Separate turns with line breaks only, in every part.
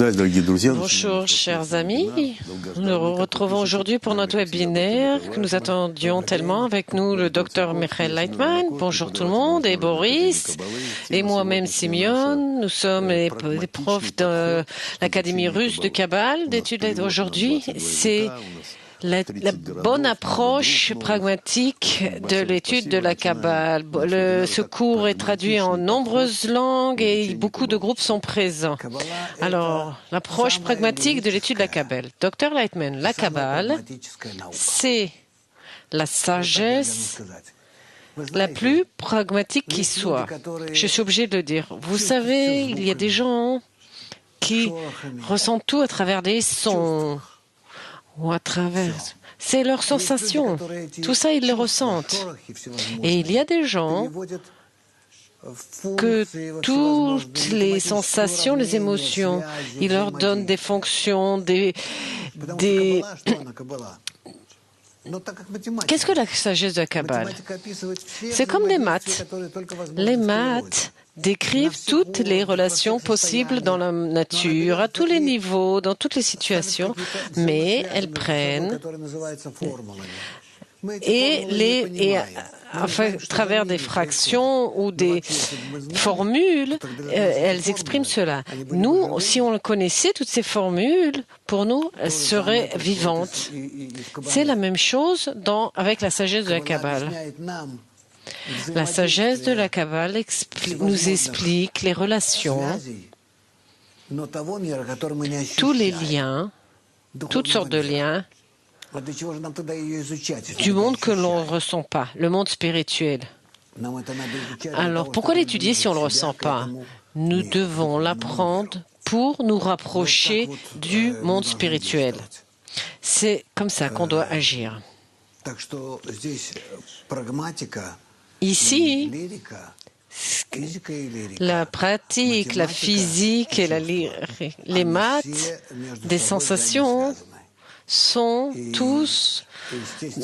Bonjour, chers amis. Nous nous retrouvons aujourd'hui pour notre webinaire que nous attendions tellement. Avec nous, le docteur Michael Leitman. Bonjour tout le monde. Et Boris. Et moi-même, Simeon. Nous sommes les profs de l'Académie russe de Kabbale d'études aujourd'hui. C'est la bonne approche pragmatique de l'étude de la Kabbale. Ce cours est traduit en nombreuses langues et beaucoup de groupes sont présents. Alors, l'approche pragmatique de l'étude de la Kabbale. Dr Leitman, la Kabbale, c'est la sagesse la plus pragmatique qui soit. Je suis obligé de le dire. Vous savez, il y a des gens qui ressentent tout à travers des sons. Ou à travers. C'est leur sensation. Tout ça, ils le ressentent. Et il y a des gens que toutes les sensations, les émotions, ils leur donnent des fonctions, Qu'est-ce que la sagesse de la Kabbale? C'est comme les maths. Les maths décrivent toutes les relations possibles dans la nature, à tous les niveaux, dans toutes les situations, mais elles prennent à travers des fractions ou des formules, elles expriment cela. Nous, si on connaissait toutes ces formules, pour nous, elles seraient vivantes. C'est la même chose avec la sagesse de la Kabbale. La sagesse de la Kabbale nous explique les relations, tous les liens, toutes sortes de liens du monde que l'on ne ressent pas, le monde spirituel. Alors, pourquoi l'étudier si on ne le ressent pas? Nous devons l'apprendre pour nous rapprocher du monde spirituel. C'est comme ça qu'on doit agir. Ici, la pratique, la physique et les maths des sensations sont tous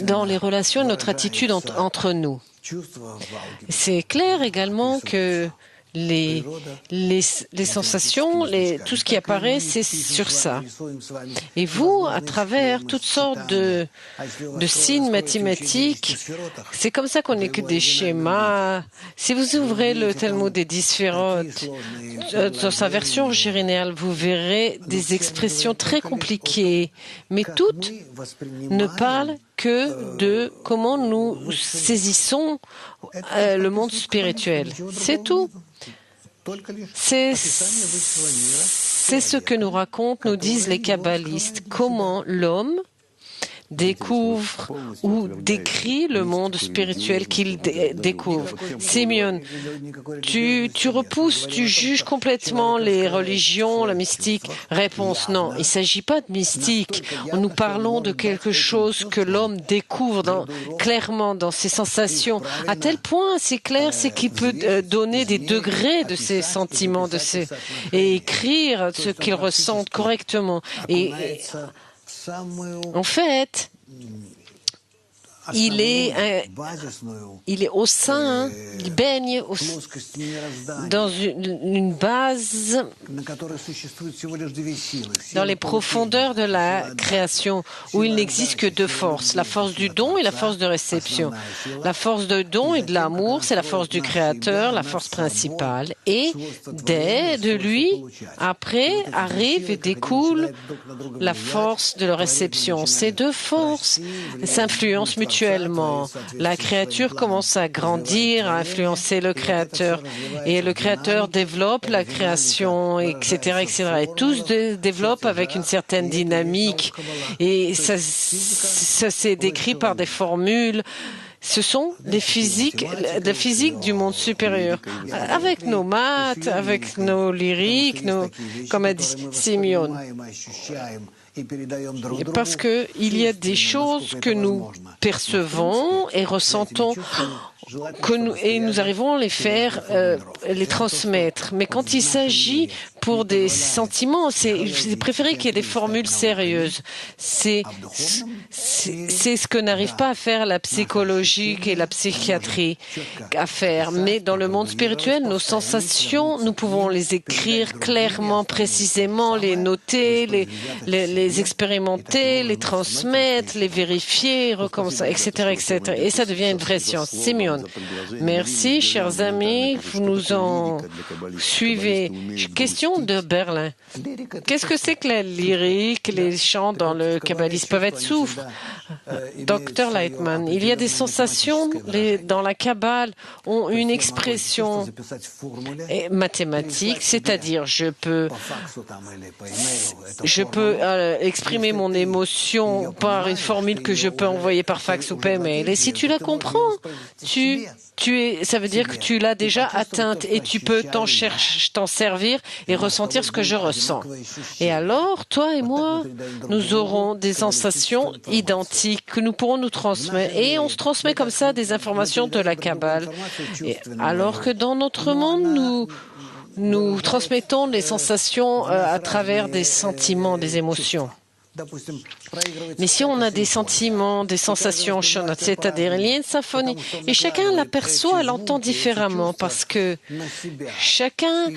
dans les relations et notre attitude entre nous. C'est clair également que les sensations, tout ce qui apparaît, c'est sur ça. Et vous, à travers toutes sortes de signes mathématiques, c'est comme ça qu'on écrit des schémas. Si vous ouvrez le Talmud des Disférot, dans sa version originale, vous verrez des expressions très compliquées, mais toutes ne parlent que de comment nous saisissons le monde spirituel. C'est tout. C'est ce que nous racontent, nous disent les kabbalistes, comment l'homme découvre ou décrit le monde spirituel qu'il découvre. Simeon, tu repousses, tu juges complètement les religions, la mystique. Réponse, non, il ne s'agit pas de mystique. Nous parlons de quelque chose que l'homme découvre clairement dans ses sensations. À tel point, c'est clair, c'est qu'il peut donner des degrés de ses sentiments, et écrire ce qu'il ressent correctement. Et en fait, il est au sein, il baigne dans une base, dans les profondeurs de la création, où il n'existe que deux forces, la force du don et la force de réception. La force de don et de l'amour, c'est la force du Créateur, la force principale. Et de lui, après, arrive et découle la force de la réception. Ces deux forces s'influencent mutuellement. La créature commence à grandir, à influencer le Créateur. Et le Créateur développe la création, etc., etc. Et tout se développe avec une certaine dynamique. Et ça c'est décrit par des formules. Ce sont la physique du monde supérieur. Avec nos maths, avec nos lyriques, comme a dit Simeon. Parce qu'il y a des choses que nous percevons et ressentons et nous arrivons à les faire, les transmettre. Mais quand il s'agit pour des sentiments, c'est préféré qu'il y ait des formules sérieuses. C'est ce que n'arrive pas à faire la psychologie et la psychiatrie à faire. Mais dans le monde spirituel, nos sensations, nous pouvons les écrire clairement, précisément, les noter, les expérimenter, les transmettre, les vérifier, recommencer, etc., etc. Et ça devient une vraie science. Simeon. Merci, chers amis. Vous nous en suivez. Question de Berlin. Qu'est-ce que c'est que la lyrique, les chants dans le kabbalisme peuvent être souffres? Docteur Lightman, il y a des sensations dans la Kabbale ont une expression mathématique, c'est-à-dire je peux exprimer mon émotion par une formule que je peux envoyer par fax ou par mail. Et si tu la comprends, ça veut dire que tu l'as déjà atteinte et tu peux t'en servir et ressentir ce que je ressens. Et alors, toi et moi, nous aurons des sensations identiques que nous pourrons nous transmettre. Et on se transmet comme ça des informations de la Kabbale. Alors que dans notre monde, nous transmettons les sensations à travers des sentiments, des émotions. Mais si on a des sentiments, des sensations, c'est-à-dire il y a une symphonie, et chacun l'aperçoit, l'entend différemment, parce que chacun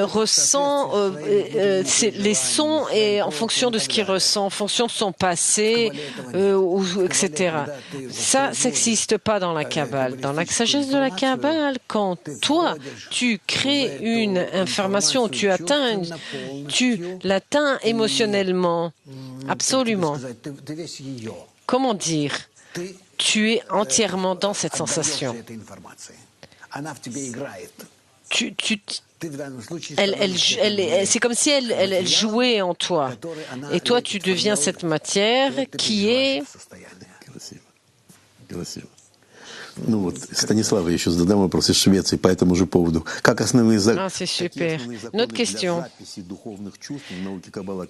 ressent les sons et en fonction de ce qu'il ressent, en fonction de son passé, etc. Ça n'existe pas dans la Kabbale. Dans la sagesse de la Kabbale, quand toi, tu crées une information, tu l'atteins émotionnellement. Absolument. Comment dire? Tu es entièrement dans cette sensation. C'est comme si elle jouait en toi. Et toi, tu deviens cette matière qui est...
Ну вот, Станислава еще задам вопрос из Швеции по этому же поводу. Как основные
c'est super. Notre question.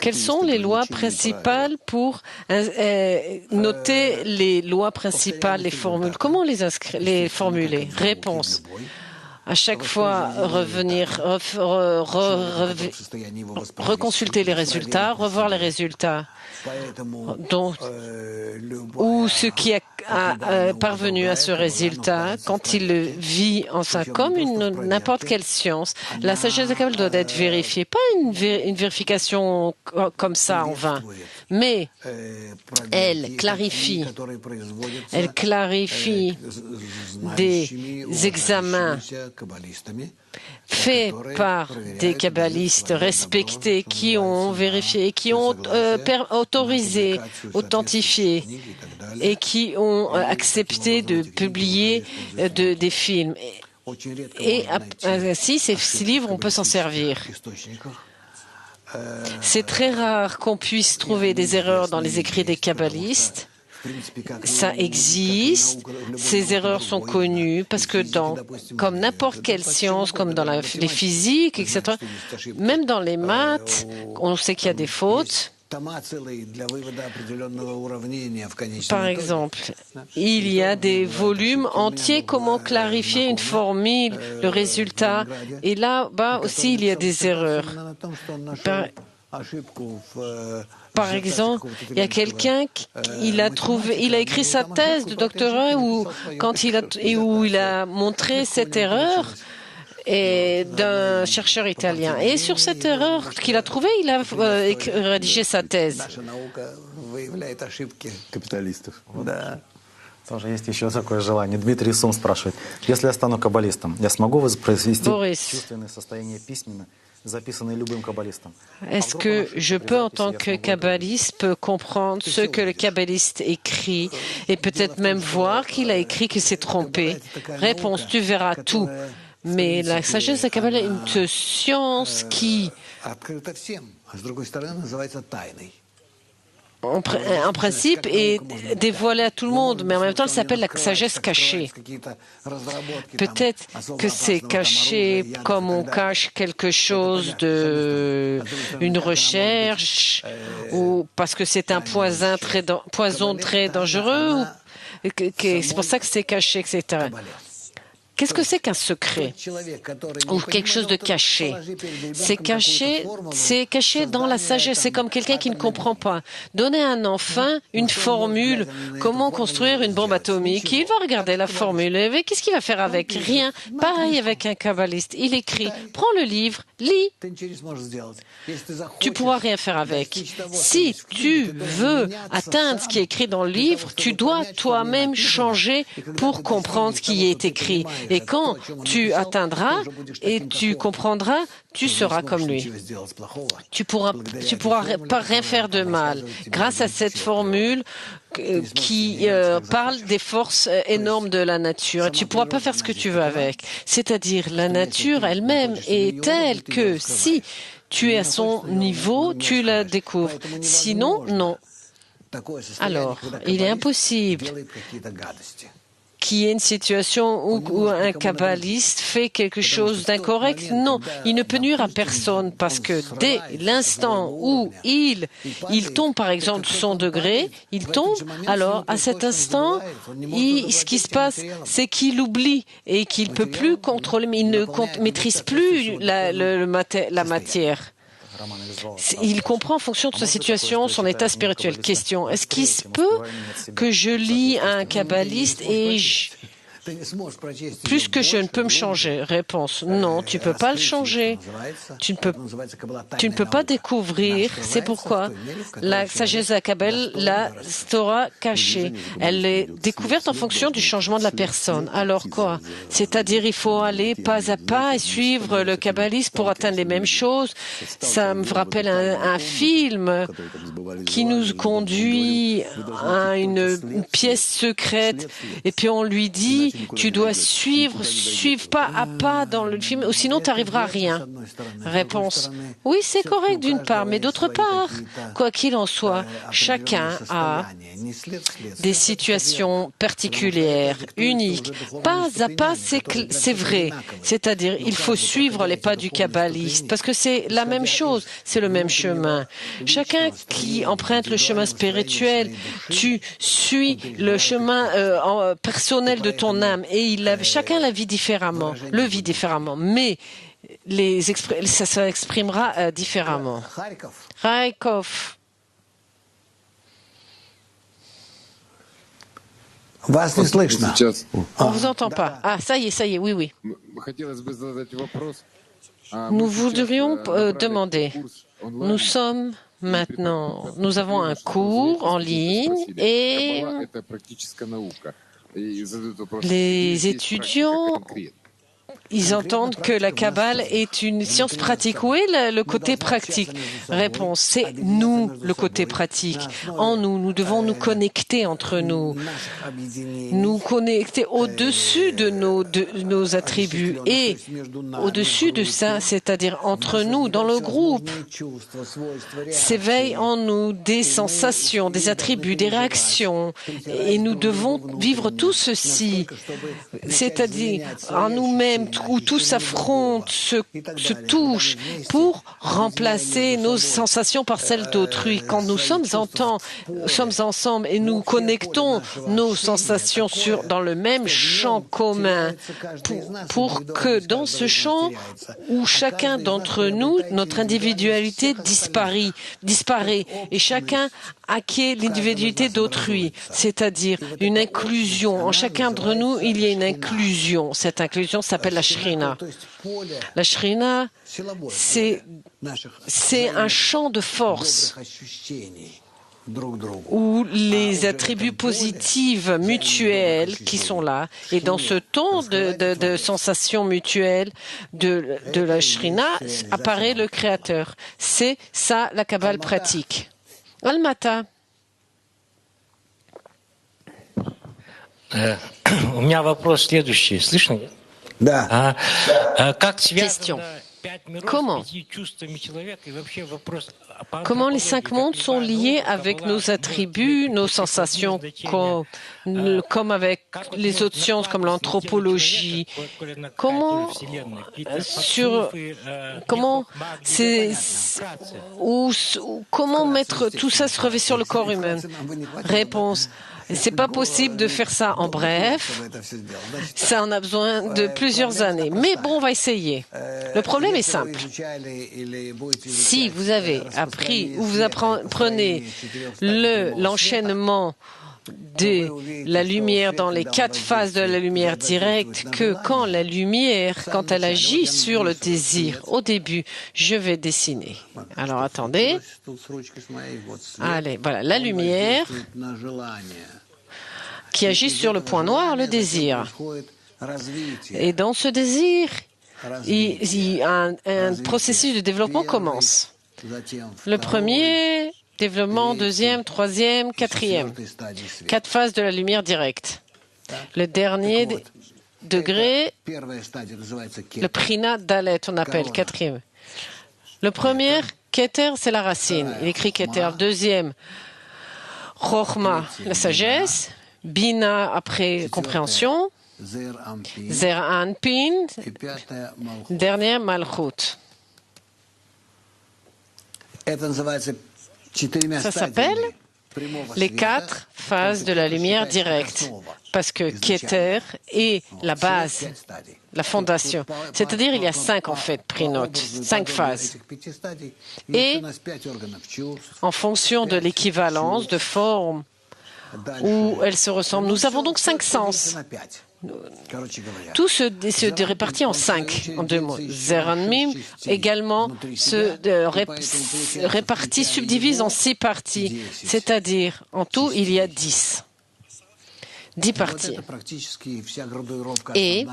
Quelles sont les lois principales pour noter les lois principales, les formules? Comment les formuler? Réponse. À chaque fois, revenir, reconsulter les résultats, revoir les résultats. Donc, ou ce qui a parvenu à ce résultat, quand il le vit en ça, comme n'importe quelle science, la sagesse de Kabbale doit être vérifiée, pas une vérification comme ça en vain, mais elle clarifie des examens faits par des kabbalistes respectés qui ont vérifié, qui ont autorisé, authentifié et qui ont accepté de publier des films. Et ainsi, ces livres, on peut s'en servir. C'est très rare qu'on puisse trouver des erreurs dans les écrits des kabbalistes. Ça existe, ces erreurs sont connues parce que comme n'importe quelle science, comme dans les physiques, etc., même dans les maths, on sait qu'il y a des fautes. Par exemple, il y a des volumes entiers, comment clarifier une formule, le résultat, et là-bas aussi il y a des erreurs. Par exemple, il y a quelqu'un il a écrit sa thèse de doctorat où il a montré cette erreur d'un chercheur italien. Et sur cette erreur qu'il a trouvée, il a rédigé sa thèse.
Тоже есть еще такое желание. Дмитрий Сум спрашивает. Если я стану каббалистом, я смогу воспроизвести чувственное состояние письменно, записанное любым каббалистом?
Est-ce que je peux, en tant que kabbaliste, comprendre ce que le kabbaliste écrit et peut-être même voir qu'il a écrit que c'est trompé? Réponse, tu verras tout. Mais la sagesse de la Kabbale est une science qui en principe est dévoilée à tout le monde, mais en même temps, elle s'appelle la sagesse cachée. Peut-être que c'est caché comme on cache quelque chose une recherche, ou parce que c'est un poison très dangereux, c'est pour ça que c'est caché, etc. Qu'est-ce que c'est qu'un secret ou quelque chose de caché? C'est caché dans la sagesse. C'est comme quelqu'un qui ne comprend pas. Donner à un enfant une formule, comment construire une bombe atomique. Il va regarder la formule. Et qu'est-ce qu'il va faire avec? Rien. Pareil avec un kabbaliste. Il écrit, prends le livre, lis. Tu pourras rien faire avec. Si tu veux atteindre ce qui est écrit dans le livre, tu dois toi-même changer pour comprendre ce qui est écrit. Et quand tu atteindras et tu comprendras, tu seras comme lui. Tu pourras pas rien faire de mal grâce à cette formule qui parle des forces énormes de la nature. Et tu pourras pas faire ce que tu veux avec. C'est-à-dire, la nature elle-même est telle que si tu es à son niveau, tu la découvres. Sinon, non. Alors, il est impossible qu'il y ait une situation où un kabbaliste fait quelque chose d'incorrect. Non, il ne peut nuire à personne parce que dès l'instant où il tombe, par exemple, de son degré, il tombe, alors à cet instant, ce qui se passe, c'est qu'il oublie et qu'il ne peut plus contrôler, mais il ne maîtrise plus la matière. Il comprend en fonction de sa situation, son état spirituel. Question, est-ce qu'il se peut que je lis un kabbaliste et plus que je ne peux me changer? Réponse, non, tu ne peux pas le changer. Tu ne peux pas découvrir. C'est pourquoi la sagesse de la Kabbale, la Torah cachée, elle est découverte en fonction du changement de la personne. Alors quoi? C'est-à-dire, il faut aller pas à pas et suivre le kabbaliste pour atteindre les mêmes choses. Ça me rappelle un film qui nous conduit à une pièce secrète et puis on lui dit, tu dois suivre pas à pas dans le film, ou sinon tu n'arriveras à rien. Réponse, oui, c'est correct d'une part, mais d'autre part, quoi qu'il en soit, chacun a des situations particulières, uniques. Pas à pas, c'est vrai. C'est-à-dire, il faut suivre les pas du kabbaliste, parce que c'est la même chose, c'est le même chemin. Chacun qui emprunte le chemin spirituel, tu suis le chemin personnel de ton âme, et chacun le vit différemment, mais ça s'exprimera différemment. Raikov.
On
ne vous entend pas. Ah, ça y est, oui. Nous voudrions demander, nous avons un cours en ligne et les étudiants, ils entendent que la Kabbale est une science pratique. Où est le côté pratique? Réponse, c'est nous, le côté pratique. En nous, nous devons nous connecter entre nous. Nous connecter au-dessus de nos attributs et au-dessus de ça, c'est-à-dire entre nous, dans le groupe, s'éveillent en nous des sensations, des attributs, des réactions. Et nous devons vivre tout ceci, c'est-à-dire en nous-mêmes, où tout s'affronte, se touche, pour remplacer nos sensations par celles d'autrui. Quand nous sommes ensemble et nous connectons nos sensations dans le même champ commun, pour que dans ce champ où chacun d'entre nous, notre individualité disparaît et chacun acquiert l'individualité d'autrui, c'est-à-dire une inclusion. En chacun d'entre nous, il y a une inclusion. Cette inclusion s'appelle la Shrina. La Shrina, c'est un champ de force où les attributs positifs mutuels qui sont là, et dans ce ton de sensations mutuelles de la Shrina apparaît le Créateur. C'est ça la Kabbale pratique. Almata.
У меня вопрос следующий. Слышно?
Да.
Как
Question.
связано 5 миров
Comment
с 5 чувствами человека? И вообще вопрос,
Comment les 5 mondes sont liés avec nos attributs, nos sensations, comme avec les autres sciences comme l'anthropologie. Comment mettre tout ça se revêt sur le corps humain? Réponse. C'est pas possible de faire ça en bref. Ça en a besoin de plusieurs années. Mais bon, on va essayer. Le problème est simple. Si vous avez appris ou vous apprenez l'enchaînement de la lumière dans les 4 phases de la lumière directe, que quand la lumière, quand elle agit sur le désir, au début, je vais dessiner. Alors attendez. Allez, voilà, la lumière qui agit sur le point noir, le désir. Et dans ce désir, un processus de développement commence. Le premier, développement, deuxième, troisième, quatrième. 4 phases de la lumière directe. Le dernier degré, le Prina Dalet, on appelle, quatrième. Le premier, Keter, c'est la racine. Il écrit Keter. Deuxième, Chochma, la sagesse. Bina, après compréhension. Zer Anpin. Dernière, Malchut. Ça s'appelle les 4 phases de la lumière directe, parce que Keter est la base, la fondation. C'est-à-dire il y a 5 en fait, prinotes, 5 phases. Et en fonction de l'équivalence de forme où elles se ressemblent, nous avons donc 5 sens. Tout se répartit en 5, en 2 mots. Zeranmim également se répartit, subdivise en 6 parties, c'est-à-dire en tout il y a 10. 10 parties. Et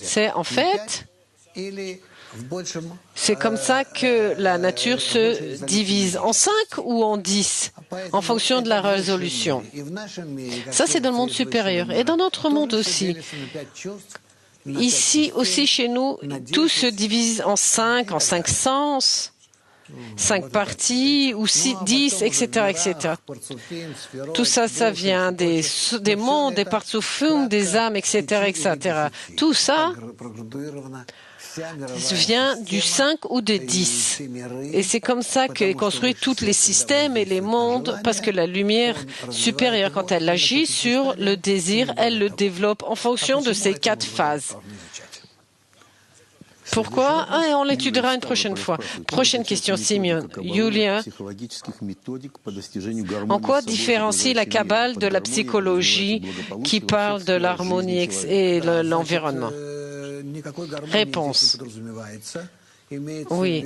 c'est en fait, c'est comme ça que la nature se divise en 5 ou en 10, en fonction de la résolution. Ça, c'est dans le monde supérieur. Et dans notre monde aussi. Ici aussi, chez nous, tout se divise en 5 sens, 5 parties, ou 10, etc., etc. Tout ça, ça vient des mondes, des partsoufum, des âmes, etc., etc. Tout ça vient du 5 ou des 10. Et c'est comme ça qu'est construit tous les systèmes et les mondes, parce que la lumière supérieure, quand elle agit sur le désir, elle le développe en fonction de ces 4 phases. Pourquoi? On l'étudiera une prochaine fois. Prochaine question, Simeon. Julia. En quoi différencie la Kabbale de la psychologie qui parle de l'harmonie et l'environnement? Réponse. Oui.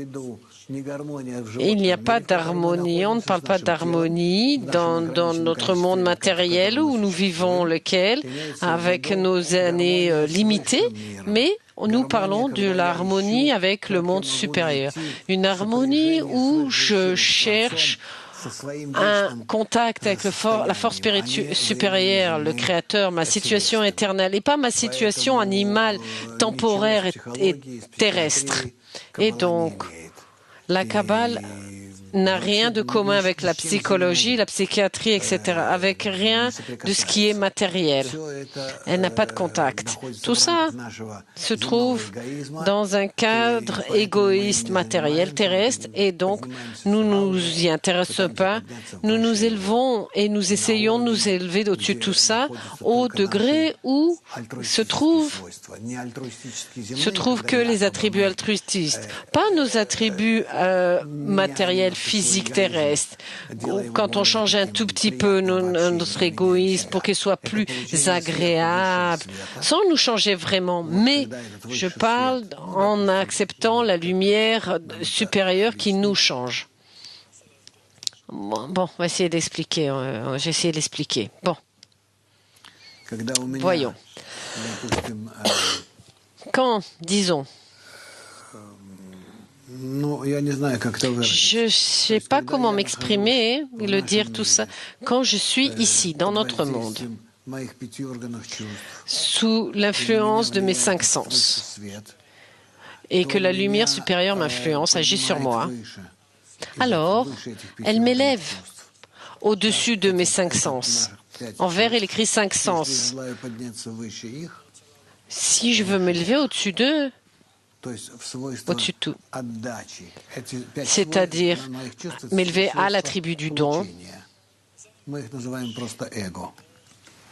Il n'y a pas d'harmonie, on ne parle pas d'harmonie dans notre monde matériel où nous vivons lequel, avec nos années limitées, mais nous parlons de l'harmonie avec le monde supérieur. Une harmonie où je cherche un contact avec la force supérieure, le Créateur, ma situation éternelle, et pas ma situation animale, temporaire et terrestre. Et donc, la Kabbale n'a rien de commun avec la psychologie, la psychiatrie, etc., avec rien de ce qui est matériel. Elle n'a pas de contact. Tout ça se trouve dans un cadre égoïste matériel terrestre et donc nous ne nous y intéressons pas. Nous nous élevons et nous essayons de nous élever au-dessus de tout ça au degré où se trouvent que les attributs altruistes, pas nos attributs matériels physique terrestre. Quand on change un tout petit peu notre égoïsme pour qu'il soit plus agréable, sans nous changer vraiment. Mais je parle en acceptant la lumière supérieure qui nous change. Bon, on va essayer d'expliquer. J'ai essayé d'expliquer. Bon. Voyons. Quand, disons, je ne sais pas comment m'exprimer, le dire tout ça. Quand je suis ici, dans notre monde, sous l'influence de mes 5 sens, et que la lumière supérieure m'influence, agit sur moi, alors elle m'élève au-dessus de mes 5 sens. En vert, il écrit 5 sens. Si je veux m'élever au-dessus d'eux, au-dessus de tout, c'est-à-dire m'élever à l'attribut du don,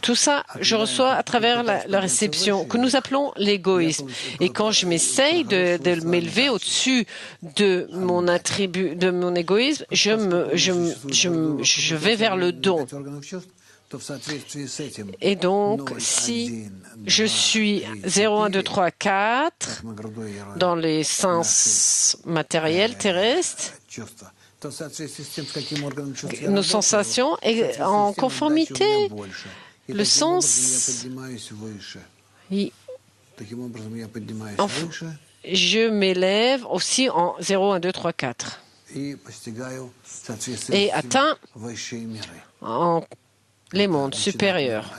tout ça, je reçois à travers la réception que nous appelons l'égoïsme. Et quand je m'essaye de m'élever au-dessus de mon attribut, de mon égoïsme, je vais vers le don. Et donc, si je suis 0, 1, 2, 3, 4 dans les sens matériels terrestres, nos sensations et en conformité, le sens, je m'élève aussi en 0, 1, 2, 3, 4 et atteins en les mondes supérieurs.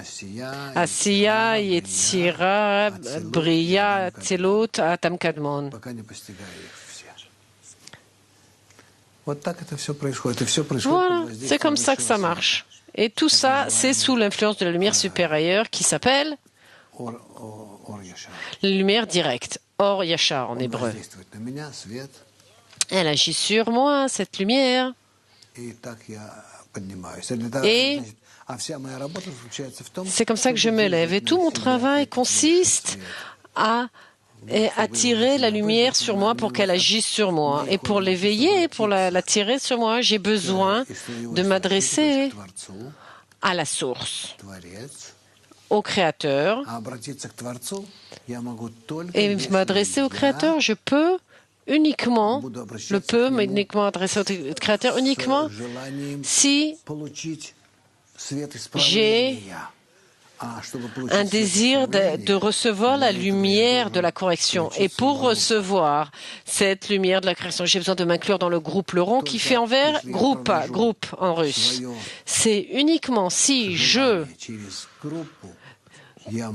Asiya, Yetzira, Briya, Tzelot, Atam Kadmon. Voilà, c'est comme ça que ça marche. Et tout ça, c'est sous l'influence de la lumière supérieure qui s'appelle la lumière directe, Or Yachar en hébreu. Elle agit sur moi, cette lumière. Et c'est comme ça que je m'élève. Et tout mon travail consiste à attirer la lumière sur moi pour qu'elle agisse sur moi. Et pour l'éveiller, pour l'attirer sur moi, j'ai besoin de m'adresser à la source, au Créateur. Et m'adresser au Créateur, je peux uniquement, m'adresser au Créateur uniquement si j'ai un désir de recevoir la lumière de la correction. Et pour recevoir cette lumière de la correction, j'ai besoin de m'inclure dans le groupe. Le rond qui fait en vert, groupe en russe. C'est uniquement si je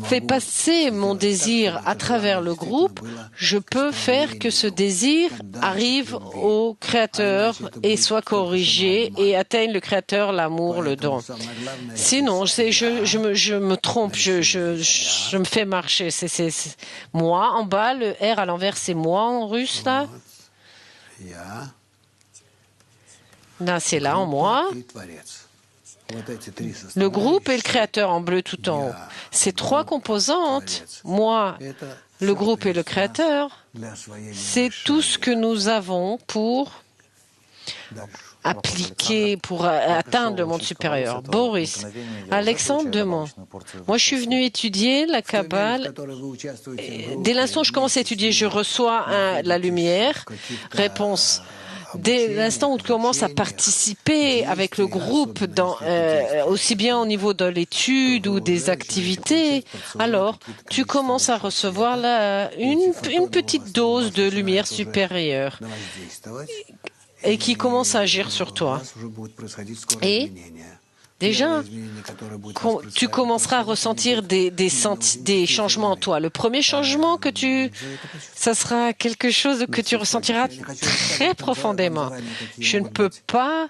fais passer mon désir à travers le groupe, je peux faire que ce désir arrive au Créateur et soit corrigé et atteigne le Créateur, l'amour, le don. Sinon, je me trompe, je me fais marcher. C'est moi en bas, le R à l'envers, c'est moi en russe, là. Là, c'est là en moi. Le groupe et le Créateur en bleu tout en haut. Ces 3 composantes, moi, le groupe et le Créateur, c'est tout ce que nous avons pour appliquer, pour atteindre le monde supérieur. Boris, Alexandre demande, moi je suis venu étudier la Kabbale, dès l'instant où je commence à étudier, je reçois la lumière. Réponse. Dès l'instant où tu commences à participer avec le groupe, aussi bien au niveau de l'étude ou des activités, alors tu commences à recevoir une petite dose de lumière supérieure et qui commence à agir sur toi. Et déjà, tu commenceras à ressentir des changements en toi. Le premier changement ça sera quelque chose que tu ressentiras très profondément. Je ne peux pas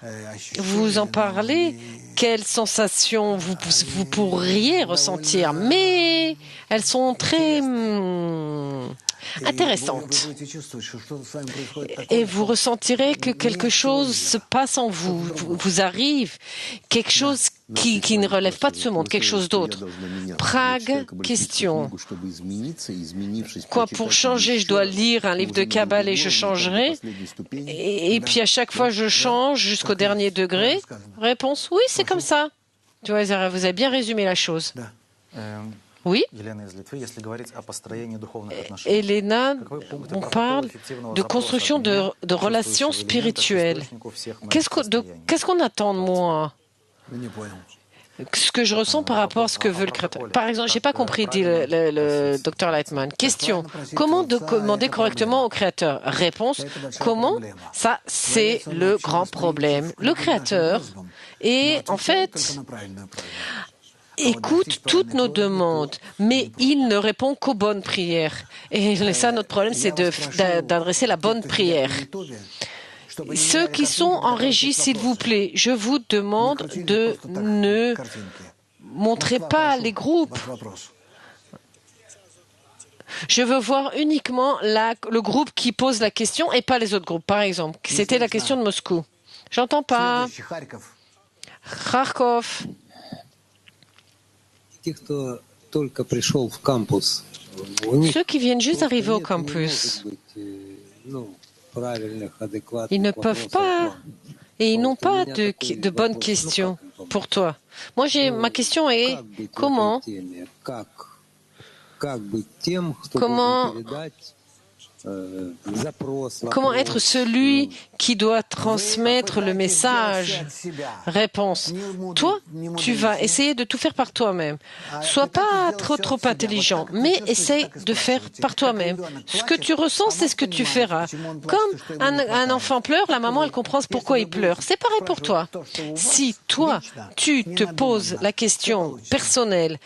vous en parler. Quelles sensations vous pourriez ressentir, mais elles sont très intéressantes. Et vous ressentirez que quelque chose se passe en vous, vous arrive, quelque chose qui ne relève pas de ce monde, quelque chose d'autre. Prague, question. Quoi, pour changer, je dois lire un livre de Kabbale et je changerai? Et puis à chaque fois, je change jusqu'au dernier degré? Réponse, oui, c'est comme ça. Tu vois, vous avez bien résumé la chose. Oui. Elena, on parle de construction de relations spirituelles. Qu'est-ce qu'on attend de moi? Ce que je ressens par rapport à ce que veut le Créateur. Par exemple, je n'ai pas compris, dit le Dr Lightman. Question, comment demander correctement au Créateur? Réponse, comment? Ça, c'est le grand problème. Le Créateur est, en fait, écoute toutes nos demandes, mais il ne répond qu'aux bonnes prières. Et ça, notre problème, c'est d'adresser la bonne prière. Ceux qui sont en régie, s'il vous plaît, je vous demande de ne montrer pas les groupes. Je veux voir uniquement le groupe qui pose la question et pas les autres groupes. Par exemple, c'était la question de Moscou. J'entends pas. Kharkov. Ceux qui viennent juste d'arriver au campus, ils ne peuvent pas et ils n'ont pas de bonnes questions pour toi. Moi, ma question est comment être celui qui doit transmettre le message? Réponse. Toi, tu vas essayer de tout faire par toi-même. Sois pas trop intelligent, mais essaye de faire par toi-même. Ce que tu ressens, c'est ce que tu feras. Comme un enfant pleure, la maman, elle comprend pourquoi il pleure. C'est pareil pour toi. Si toi, tu te poses la question personnelle,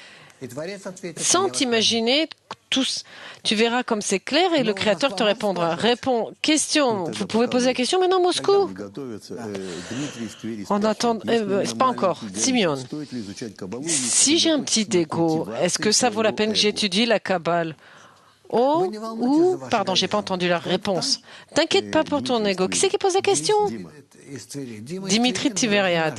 sans t'imaginer tous, tu verras comme c'est clair et le Créateur te répondra. Question. Vous pouvez poser la question maintenant, Moscou? On attend. C'est pas encore. Simeon. Si j'ai un petit égo, est-ce que ça vaut la peine que j'étudie la Kabbale? Pardon, j'ai pas entendu la réponse. T'inquiète pas pour ton égo. Qui c'est qui pose la question? Dimitri Tiveriad.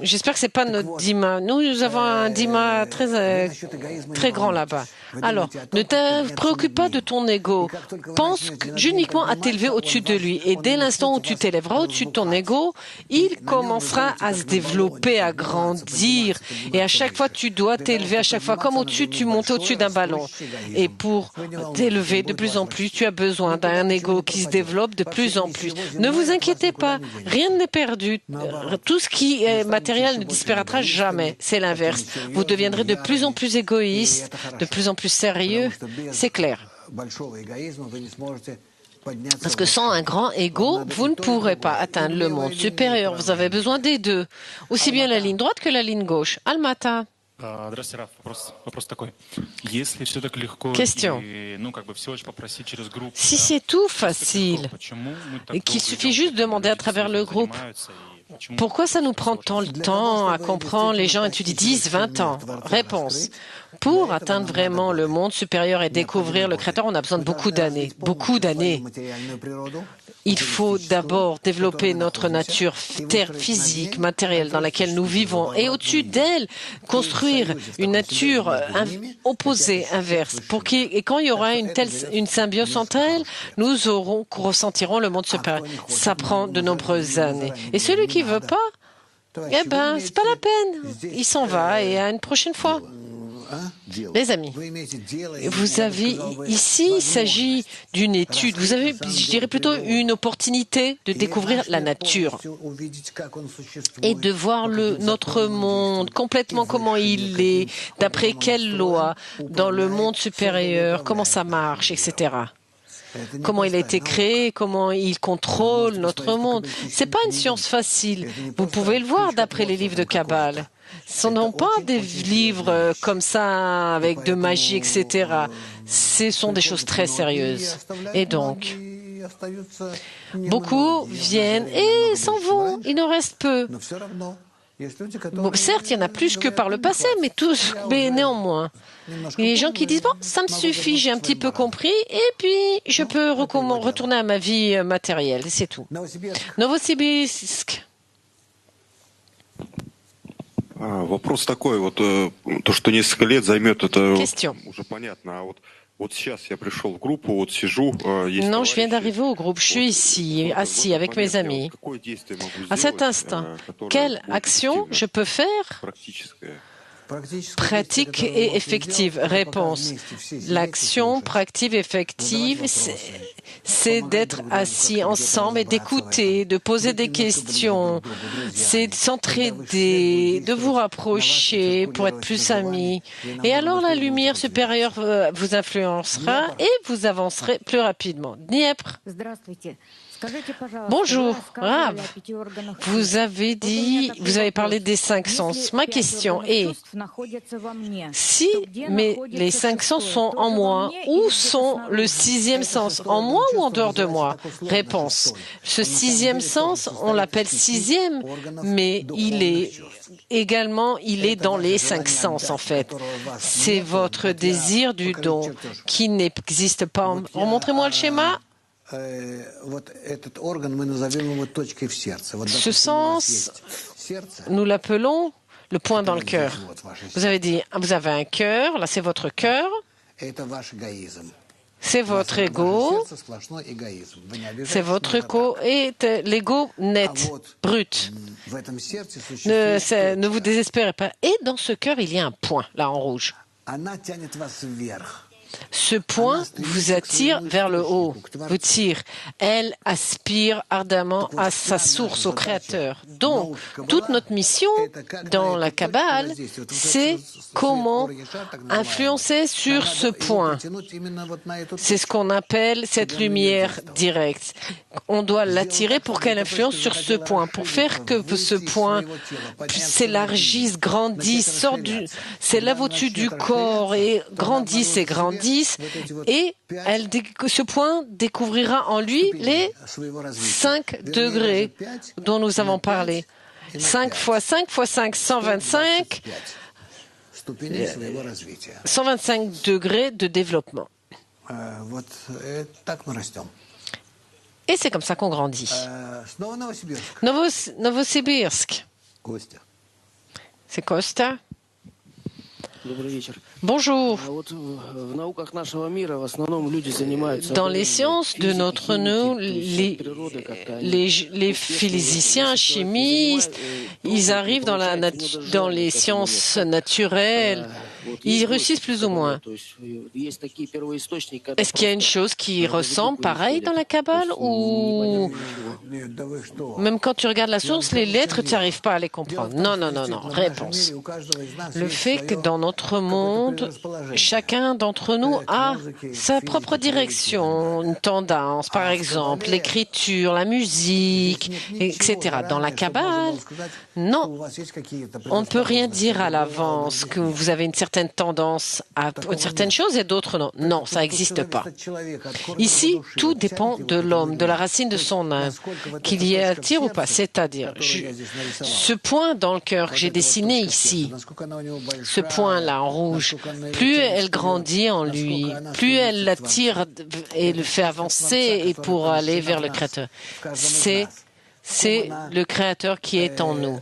J'espère que c'est pas notre Dima. Nous avons un Dima très grand là-bas. Alors, ne te préoccupe pas de ton ego. Pense uniquement à t'élever au-dessus de lui. Et dès l'instant où tu t'élèveras au-dessus de ton ego, il commencera à se développer, à grandir. Et à chaque fois, tu dois t'élever. À chaque fois, comme au-dessus, tu montes au-dessus d'un ballon. Et pour t'élever de plus en plus, tu as besoin d'un ego qui se développe de plus en plus. Ne vous inquiétez pas. Rien n'est perdu. Tout ce qui est matériel ne disparaîtra jamais. C'est l'inverse. Vous deviendrez de plus en plus égoïste, de plus en plus sérieux. C'est clair. Parce que sans un grand ego, vous ne pourrez pas atteindre le monde supérieur. Vous avez besoin des deux. Aussi bien la ligne droite que la ligne gauche. Almata. Question. Si c'est tout facile et qu'il suffit juste de demander à travers le groupe, pourquoi ça nous prend tant de temps à comprendre? Les gens étudient 10, 20 ans. Réponse. Pour atteindre vraiment le monde supérieur et découvrir le Créateur, on a besoin de beaucoup d'années. Beaucoup d'années. Il faut d'abord développer notre nature terre physique, matérielle dans laquelle nous vivons et au-dessus d'elle, construire une nature opposée, inverse. Et quand il y aura une symbiose entre elles, nous ressentirons le monde supérieur. Ça prend de nombreuses années. Et celui qui veut pas, c'est pas la peine. Il s'en va et à une prochaine fois. Les amis, ici, il s'agit d'une étude. Vous avez, je dirais plutôt, une opportunité de découvrir la nature et de voir notre monde complètement comment il est, d'après quelles lois, dans le monde supérieur, comment ça marche, etc. Comment il a été créé, comment il contrôle notre monde. C'est pas une science facile. Vous pouvez le voir d'après les livres de Kabbale. Ce ne sont pas des livres comme ça, avec de magie, etc. Ce sont des choses très sérieuses. Et donc, beaucoup viennent et s'en vont. Il en reste peu. Bon, certes, il y en a plus que par le passé, mais néanmoins. Il y a des gens qui disent, bon, ça me suffit, j'ai un petit peu compris, et puis je peux retourner à ma vie matérielle, c'est tout. Novosibirsk.
Вопрос такой, то, что несколько лет займет, это уже понятно. А вот сейчас я пришел в группу, вот сижу.
Non, je viens d'arriver au groupe. Je suis ici, assis avec mes amis. À cet instant, quelle action je peux faire? Pratique et effective. Réponse. L'action pratique et effective, c'est d'être assis ensemble et d'écouter, de poser des questions. C'est de s'entraider, de vous rapprocher pour être plus amis. Et alors la lumière supérieure vous influencera et vous avancerez plus rapidement. Dniepr. Bonjour, Rav. Vous avez parlé des 5 sens. Ma question est, si les 5 sens sont en moi, où sont le 6e sens? En moi ou en dehors de moi? Réponse. Ce 6e sens, on l'appelle 6e, mais il est dans les 5 sens, en fait. C'est votre désir du don qui n'existe pas. Remontrez-moi le schéma. Ce sens, nous l'appelons le point dans le cœur. Vous avez dit, vous avez un cœur, là c'est votre cœur, c'est votre ego, c'est votre ego et l'ego net, brut. Ne vous désespérez pas. Et dans ce cœur, il y a un point, là en rouge. Ce point vous attire vers le haut, vous tire. Elle aspire ardemment à sa source, au Créateur. Donc, toute notre mission dans la Kabbale, c'est comment influencer sur ce point. C'est ce qu'on appelle cette lumière directe. On doit l'attirer pour qu'elle influence sur ce point, pour faire que ce point s'élargisse, grandisse, s'élève au-dessus du corps et grandisse et grandisse. Et ce point découvrira en lui les 5 degrés dont nous avons parlé. 5 fois 5 fois 5, 125, 125 degrés de développement. Et c'est comme ça qu'on grandit. Novosibirsk. C'est Costa. Bonjour. Dans les sciences de notre nous, les physiciens, chimistes, ils arrivent dans les sciences naturelles. Ils réussissent plus ou moins. Est-ce qu'il y a une chose qui ressemble pareil dans la Kabbale ou même quand tu regardes la source, les lettres, tu n'arrives pas à les comprendre? Non. Réponse. Le fait que dans notre monde, chacun d'entre nous a sa propre direction, une tendance, par exemple, l'écriture, la musique, etc. Dans la Kabbale, non. On ne peut rien dire à l'avance que vous avez une certaine tendance à une certaine chose et d'autres non. Non, ça n'existe pas. Ici, tout dépend de l'homme, de la racine de son âme, qu'il y attire ou pas. C'est-à-dire, ce point dans le cœur que j'ai dessiné ici, ce point-là en rouge, plus elle grandit en lui, plus elle l'attire et le fait avancer et pour aller vers le Créateur. C'est le Créateur qui est en nous,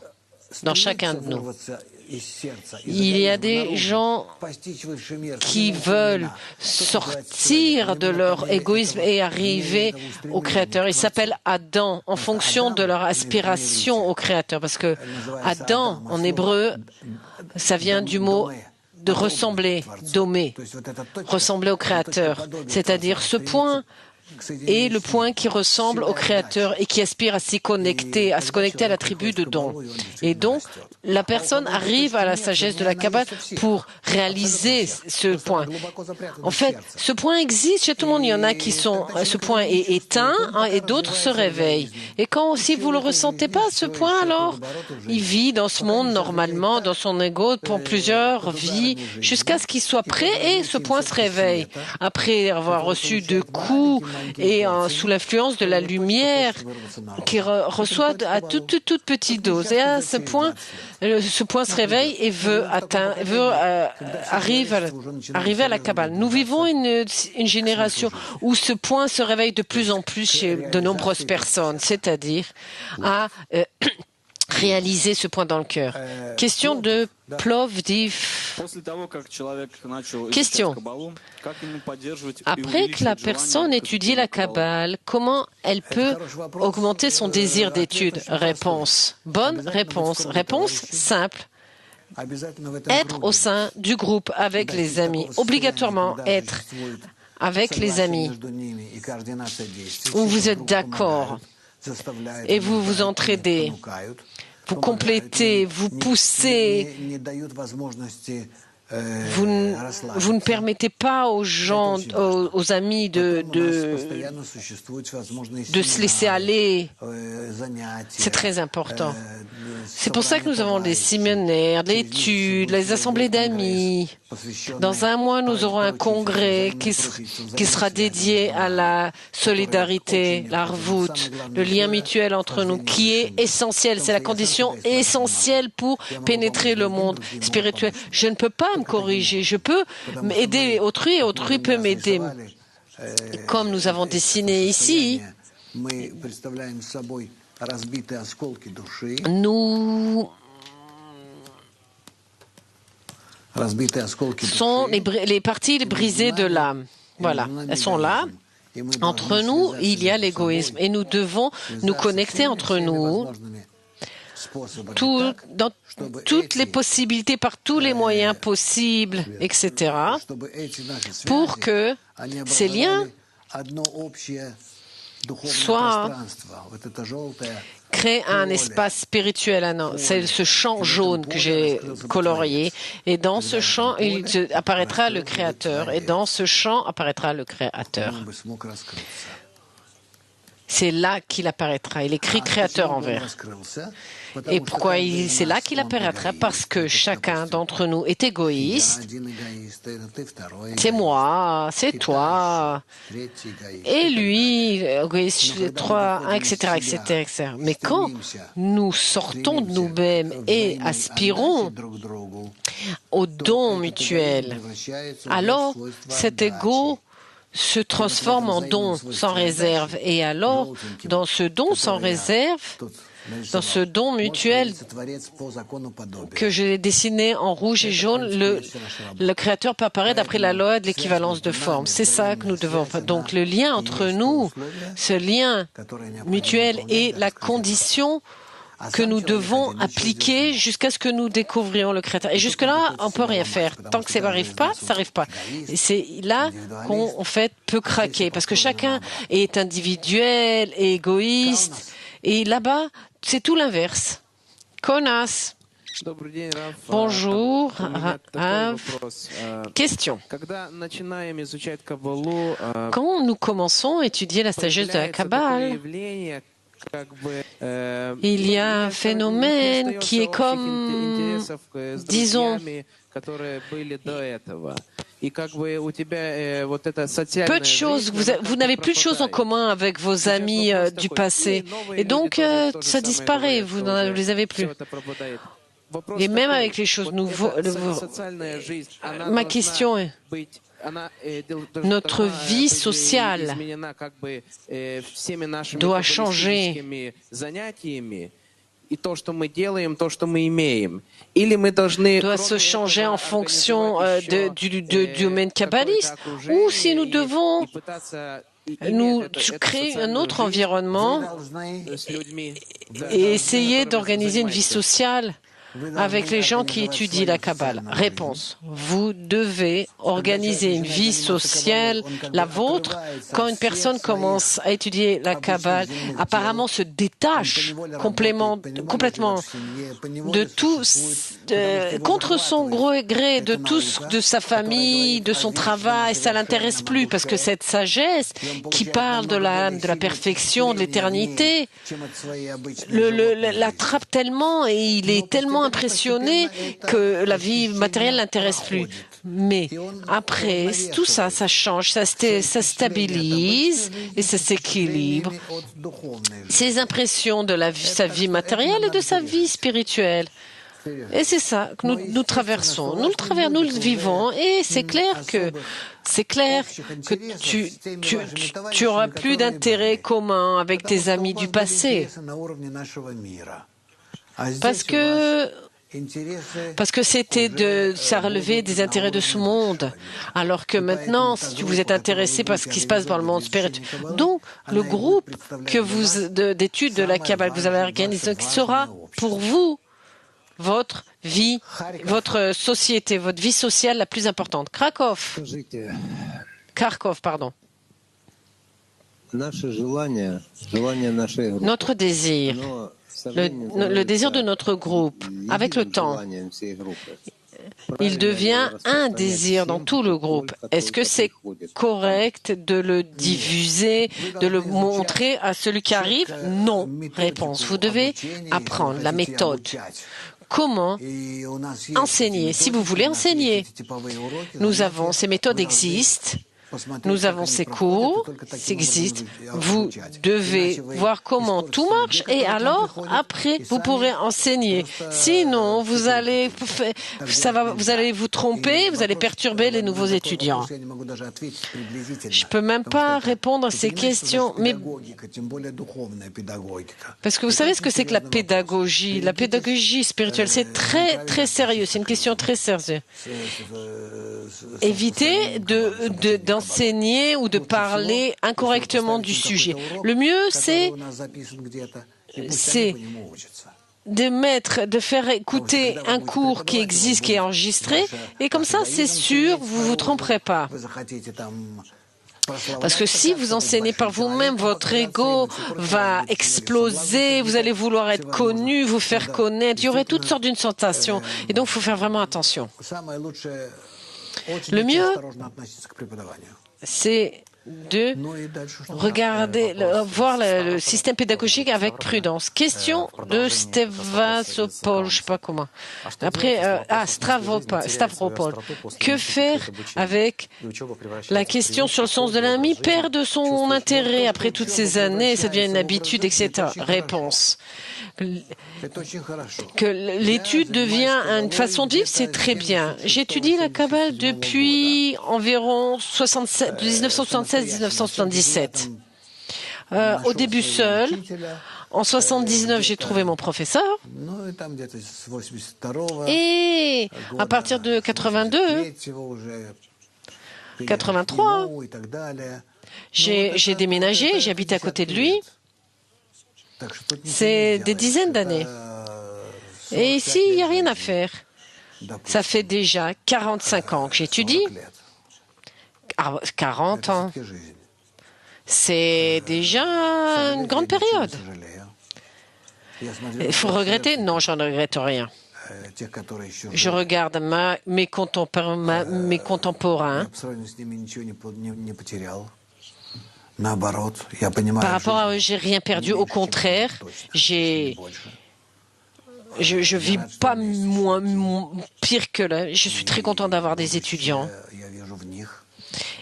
dans chacun de nous. Il y a des gens qui veulent sortir de leur égoïsme et arriver au Créateur. Ils s'appellent Adam en fonction de leur aspiration au Créateur. Parce que Adam, en hébreu, ça vient du mot de ressembler, domer, ressembler au Créateur. C'est-à-dire ce point est le point qui ressemble au Créateur et qui aspire à s'y connecter, à se connecter à l'attribut de don. Et donc, la personne arrive à la sagesse de la Kabbale pour réaliser ce point. En fait, ce point existe chez tout le monde. Il y en a qui sont, ce point est éteint et d'autres se réveillent. Et si vous le ressentez pas, ce point, alors, il vit dans ce monde normalement, dans son ego, pour plusieurs vies, jusqu'à ce qu'il soit prêt et ce point se réveille. Après avoir reçu 2 coups et sous l'influence de la lumière qui reçoit à toute petite dose. Et à ce point se réveille et arriver à la Kabbale. Nous vivons une génération où ce point se réveille de plus en plus chez de nombreuses personnes, c'est-à-dire à réaliser ce point dans le cœur. Question de Plovdiv. Question. Après que la personne étudie la Kabbale, comment elle peut augmenter son désir d'étude? Réponse. Bonne réponse. Réponse simple. Être au sein du groupe avec les amis. Obligatoirement être avec les amis où vous êtes d'accord et vous vous entraidez. Vous complétez, vous poussez vous ne permettez pas aux gens, aux amis de se laisser aller. C'est très important. C'est pour ça que nous avons des séminaires, des études, les assemblées d'amis. Dans un mois, nous aurons un congrès qui sera dédié à la solidarité, la revoute, le lien mutuel entre nous, qui est essentiel. C'est la condition essentielle pour pénétrer le monde spirituel. Je ne peux pas me corriger. Je peux aider autrui et autrui peut m'aider. Comme nous avons dessiné ici, nous sont les parties brisées de l'âme. Voilà, elles sont là. Entre nous, il y a l'égoïsme et nous devons nous connecter entre nous dans toutes les possibilités, par tous les moyens possibles, etc., pour que ces liens créent un espace spirituel. C'est ce champ jaune que j'ai colorié. Et dans ce champ, apparaîtra le Créateur. Et dans ce champ apparaîtra le Créateur. C'est là qu'il apparaîtra. Il écrit Créateur en vert. Et pourquoi c'est là qu'il apparaîtra? Parce que chacun d'entre nous est égoïste. C'est moi, c'est toi. Et lui, égoïste, 3, etc., etc. Mais quand nous sortons de nous-mêmes et aspirons au don mutuel, alors cet ego se transforme en don sans réserve. Et alors, dans ce don sans réserve, dans ce don mutuel que j'ai dessiné en rouge et jaune, le Créateur peut apparaître d'après la loi de l'équivalence de forme. C'est ça que nous devons faire. Donc le lien entre nous, ce lien mutuel est la condition que nous devons appliquer jusqu'à ce que nous découvrions le Créateur. Et jusque-là, on ne peut rien faire. Tant que ça n'arrive pas, ça n'arrive pas. Et c'est là qu'on, en fait, peut craquer. Parce que chacun est individuel, et égoïste. Et là-bas, c'est tout l'inverse. Connasse. Bonjour. Question. Quand nous commençons à étudier la sagesse de la Kabbale, il y a un phénomène qui est comme, disons, peu de choses, vous n'avez plus de choses en commun avec vos amis du passé. Et donc, ça disparaît, vous ne les avez plus. Et même avec les choses nouvelles, ma question est, notre vie sociale doit changer. Doit se changer en fonction du domaine kabbaliste, ou si nous devons nous créer un autre environnement et essayer d'organiser une vie sociale avec les gens qui étudient la Kabbale. Réponse. Vous devez organiser une vie sociale, la vôtre, quand une personne commence à étudier la Kabbale, apparemment se détache complètement de tout, contre son gré, de tout, de sa famille, de son travail, ça l'intéresse plus, parce que cette sagesse qui parle de la perfection, de l'éternité, l'attrape tellement et il est tellement impressionné que la vie matérielle l'intéresse plus. Mais après, tout ça, ça change, ça stabilise et ça s'équilibre. Ces impressions de sa vie matérielle et de sa vie spirituelle. Et c'est ça que nous traversons. Nous le vivons et c'est clair que tu auras plus d'intérêt commun avec tes amis du passé. Parce que ça relevait des intérêts de ce monde, alors que maintenant, si vous êtes intéressé par ce qui se passe dans le monde spirituel, donc le groupe d'études de la Kabbale que vous avez organisé sera pour vous votre vie, votre société, votre vie sociale la plus importante. Kharkov, pardon. Notre désir. Le désir de notre groupe, avec le temps, il devient un désir dans tout le groupe. Est-ce que c'est correct de le diffuser, de le montrer à celui qui arrive? Non. Réponse. Vous devez apprendre la méthode. Comment enseigner? Si vous voulez enseigner, ces méthodes existent. Nous avons ces cours, ça existe. Vous devez voir comment tout marche et alors, après, vous pourrez enseigner. Sinon, vous allez vous tromper, vous allez perturber les nouveaux étudiants. Je ne peux même pas répondre à ces questions, mais parce que vous savez ce que c'est que la pédagogie? La pédagogie spirituelle, c'est très, très sérieux. C'est une question très sérieuse. Évitez d'enseigner ou de parler incorrectement du sujet. Le mieux, c'est de faire écouter un cours qui existe, qui est enregistré, et comme ça, c'est sûr, vous ne vous tromperez pas. Parce que si vous enseignez par vous-même, votre ego va exploser, vous allez vouloir être connu, vous faire connaître, il y aurait toutes sortes d'une sensations. Et donc, il faut faire vraiment attention. Le mieux, c'est de voir le système pédagogique avec prudence. Question de Stavropol, je ne sais pas comment. Après, Stavropol. Que faire avec la question sur le sens de l'ami perd son intérêt après toutes ces années, ça devient une habitude, etc. Réponse. Que l'étude devient une façon de vivre, c'est très bien. J'étudie la Kabbale depuis environ 1976-1977. Au début seul. En 1979, j'ai trouvé mon professeur. Et à partir de 82, 83, j'ai déménagé, j'ai habité à côté de lui. C'est des dizaines d'années. Et ici, il n'y a rien à faire. Ça fait déjà 45 ans que j'étudie. 40 ans. C'est déjà une grande période. Il faut regretter? Non, je ne regrette rien. Je regarde mes contemporains. Par rapport à eux, j'ai rien perdu. Au contraire, je vis pas pire que là. Je suis très content d'avoir des étudiants.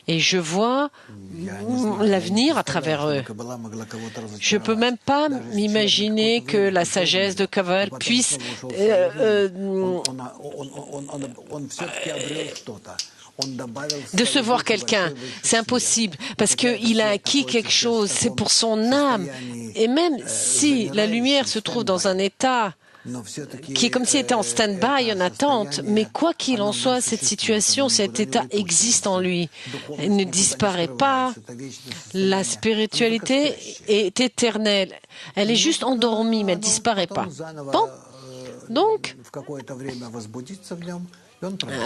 Et je vois l'avenir à travers eux. Je ne peux même pas m'imaginer que la sagesse de Kabbale puisse décevoir quelqu'un. C'est impossible parce qu'il a acquis quelque chose, c'est pour son âme. Et même si la lumière se trouve dans un état qui est comme s'il était en stand-by, en attente, mais quoi qu'il en soit, cette situation, cet état existe en lui. Elle ne disparaît pas. La spiritualité est éternelle. Elle est juste endormie, mais elle ne disparaît pas. Bon, donc,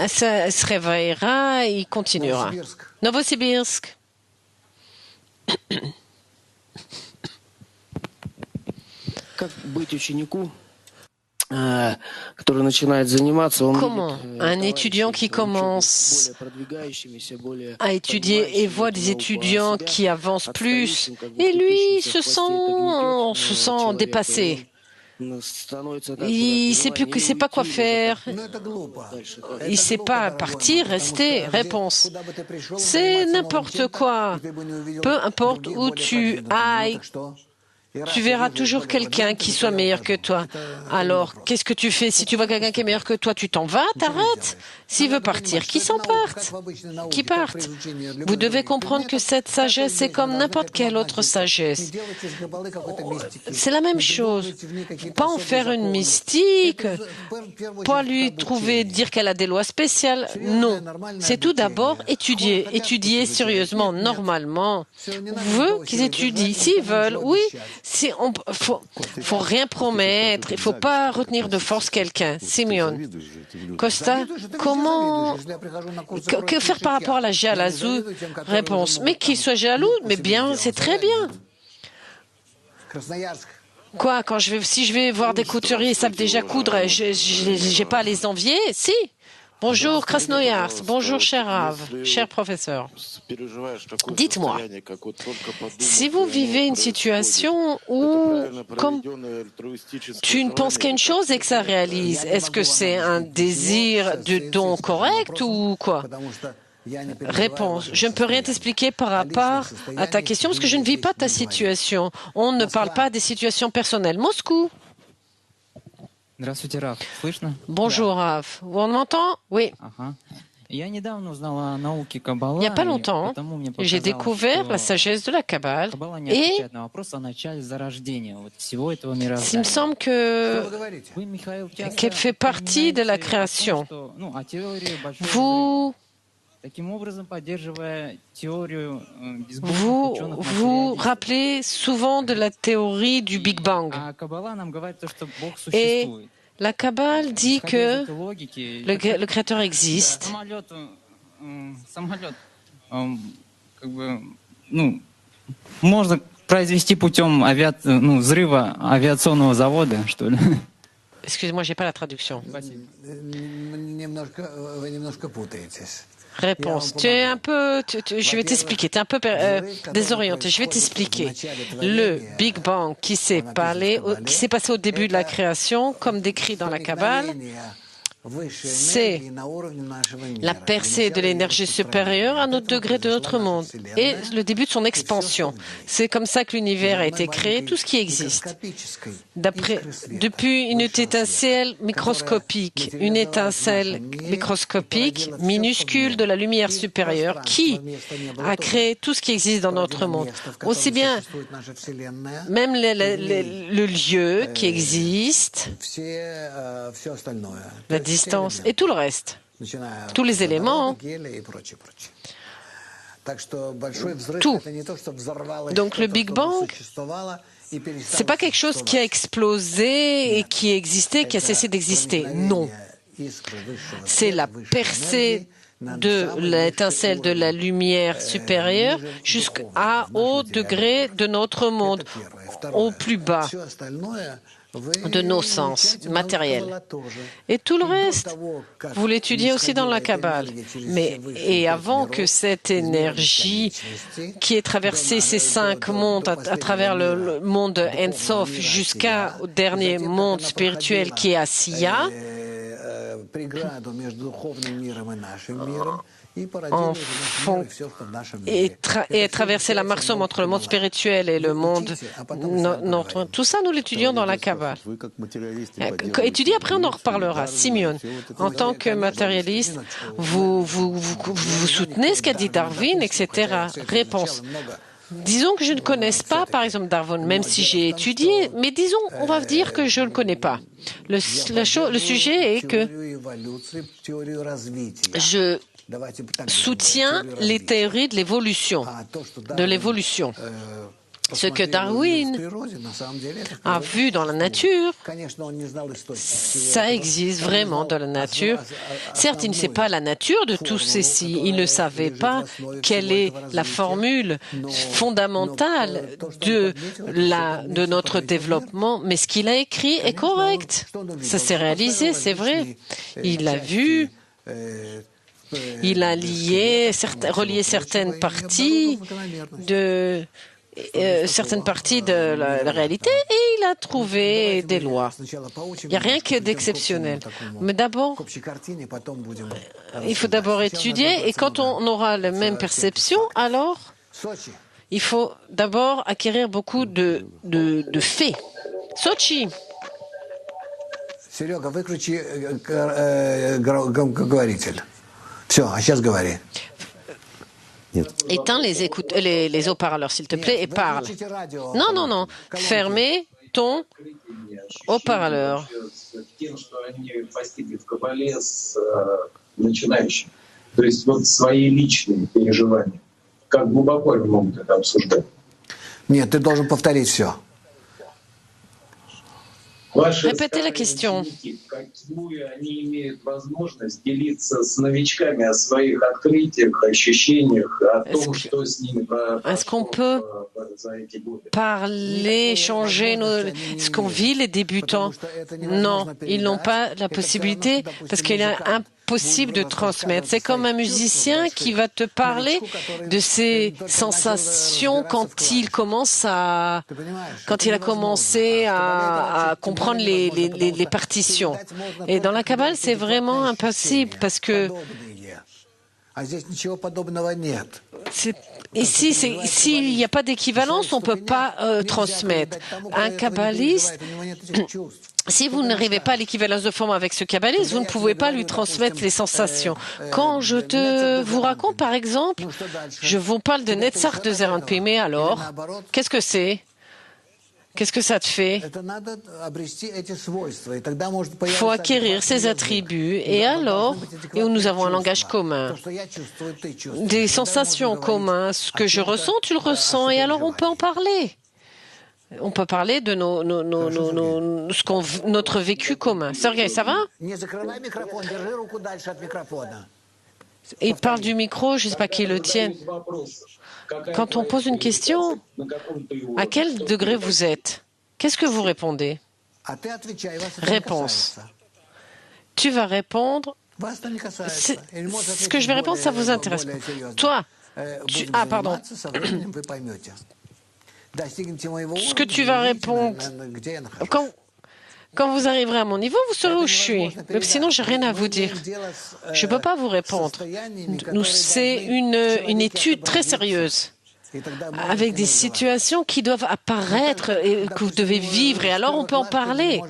ça se réveillera et il continuera. Novosibirsk. Comment un étudiant qui commence à étudier et voit des étudiants qui avancent plus, et lui se sent dépassé. Il ne sait pas quoi faire. Il ne sait pas partir, rester. Réponse. C'est n'importe quoi. Peu importe où tu ailles, tu verras toujours quelqu'un qui soit meilleur que toi. Alors, qu'est-ce que tu fais? Si tu vois quelqu'un qui est meilleur que toi, tu t'en vas, t'arrêtes. S'il veut partir, qu'il s'en parte. Qu'il parte. Vous devez comprendre que cette sagesse, c'est comme n'importe quelle autre sagesse. C'est la même chose. Pas en faire une mystique, pas lui dire qu'elle a des lois spéciales. Non. C'est tout d'abord étudier. Étudier sérieusement, normalement. Vous voulez qu'ils étudient. S'ils veulent, oui. Faut rien promettre. Il ne faut pas retenir de force quelqu'un. Simeon. Costa, que faire par rapport à la jalousie? Réponse. Mais qu'il soit jaloux, mais bien, c'est très bien. Quoi, si je vais voir des couturiers, ils savent déjà coudre, j'ai pas à les envier? Si. Bonjour Krasnoyarsk, bonjour cher Rav, cher professeur. Dites-moi, si vous vivez une situation où, comme tu ne penses qu'à une chose et que ça réalise, est-ce que c'est un désir de don correct ou quoi? Réponse. Je ne peux rien t'expliquer par rapport à ta question parce que je ne vis pas ta situation. On ne parle pas des situations personnelles. Moscou. Bonjour Rav. On m'entend? Oui. Il n'y a pas longtemps, j'ai découvert la sagesse de la Kabbale et il me semble qu'elle fait partie de la création. Vous rappelez souvent de la théorie du Big Bang. Et la Kabbale dit que le Créateur existe.
Можно произвести путем взрыва авиационного завода, что ли?
Excusez-moi, j'ai pas la traduction.
Вы немножко путаетесь.
Réponse. Tu es un peu, je vais t'expliquer. Tu es un peu désorienté. Je vais t'expliquer. Le Big Bang qui s'est passé au début de la création, comme décrit dans la Kabbale, c'est la percée de l'énergie supérieure à notre degré de notre monde et le début de son expansion. C'est comme ça que l'univers a été créé, tout ce qui existe. Depuis une étincelle microscopique, minuscule de la lumière supérieure, qui a créé tout ce qui existe dans notre monde. Aussi bien, même le lieu qui existe, la distance et tout le reste, tous les éléments, tout. Donc le Big Bang, c'est pas quelque chose qui a explosé et qui existait, qui a cessé d'exister. Non. C'est la percée de l'étincelle de la lumière supérieure jusqu'au degré de notre monde, au plus bas de nos sens matériels. Et tout le reste, vous l'étudiez aussi dans la Kabbale. Et avant que cette énergie qui ait traversé ces 5 mondes à travers le monde Ein Sof jusqu'au dernier monde spirituel qui est Asiya, et traverser la marsomme entre le monde spirituel et le monde tout ça nous l'étudions dans la Kabbale. Étudiez, après on en reparlera. Simeon, en tant que matérialiste, vous soutenez ce qu'a dit Darwin, etc. Réponse. Disons que je ne connaisse pas, par exemple, Darwin, même si j'ai étudié, mais disons, on va dire que je ne le connais pas. Le sujet est que je soutient les théories de l'évolution. Ce que Darwin a vu dans la nature, ça existe vraiment dans la nature. Certes, il ne sait pas la nature de tout ceci. Il ne savait pas quelle est la formule fondamentale de notre développement, mais ce qu'il a écrit est correct. Ça s'est réalisé, c'est vrai. Il l'a vu. Il a relié certaines parties de la réalité et il a trouvé des lois. Il n'y a rien que d'exceptionnel. Mais d'abord, il faut d'abord étudier et quand on aura la même perception, alors il faut d'abord acquérir beaucoup de faits. Sochi.
Серега, выключи громкоговоритель. Все, а сейчас говори.
Éteins les haut-parleurs, s'il te plaît, et parle. Non. Fermez ton haut-parleur.
Нет, ты должен повторить все.
Répétez la question. Est-ce qu'on peut parler, échanger ce qu'on vit les débutants? Non, ils n'ont pas la possibilité parce qu'il est impossible de transmettre. C'est comme un musicien qui va te parler de ses sensations quand il a commencé à comprendre les partitions. Et dans la Kabbale, c'est vraiment impossible parce que ici, s'il n'y a pas d'équivalence, on ne peut pas transmettre. Un kabbaliste, si vous n'arrivez pas à l'équivalence de forme avec ce kabbaliste, vous ne pouvez pas lui transmettre les sensations. Quand je vous raconte, par exemple, je vous parle de Netzach de Zeranpimé, alors, qu'est-ce que c'est? Qu'est-ce que ça te fait? Il faut acquérir ces attributs et alors, et où nous avons un langage commun, des sensations communes, ce que je ressens, tu le ressens, et alors on peut en parler. On peut parler de notre vécu commun. Sergueï, ça va? Il parle du micro, je ne sais pas qui le tienne. Quand on pose une question, à quel degré vous êtes? Qu'est-ce que vous répondez? Réponse. Tu vas répondre. Ce que je vais répondre, ça vous intéresse pas. Toi, pardon. Ce que tu vas répondre. Quand vous arriverez à mon niveau, vous saurez où je suis. Mais sinon, j'ai rien à vous dire. Je ne peux pas vous répondre. C'est une étude très sérieuse, avec des situations qui doivent apparaître et que vous devez vivre. Et alors, on peut en parler.